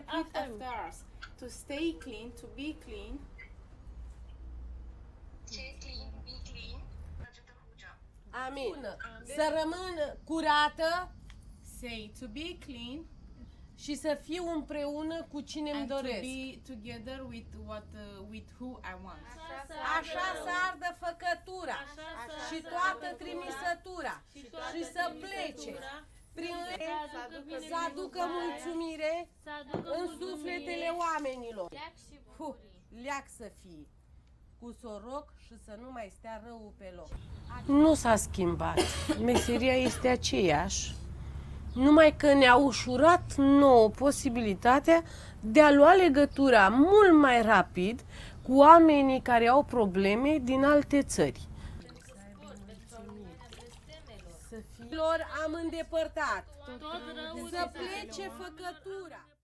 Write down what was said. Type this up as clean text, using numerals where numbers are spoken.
repeat after us. To stay clean, to be clean. Stay clean, be clean. Ajută Huja. Amin. Să rămân curată Say to be clean și să fiu împreună cu cine îmi and to doresc. be together with who I want. Așa să ardă făcătura și toată trimisătura și să plece prin să aducă mulțumire în sufletele oamenilor. Leac să fie cu soroc și să nu mai stea rău pe loc. Nu s-a schimbat. Meseria este aceeași. Numai că ne-a ușurat nouă posibilitatea de a lua legătura mult mai rapid cu oamenii care au probleme din alte țări. Să lor am îndepărtat, să plece făcătura.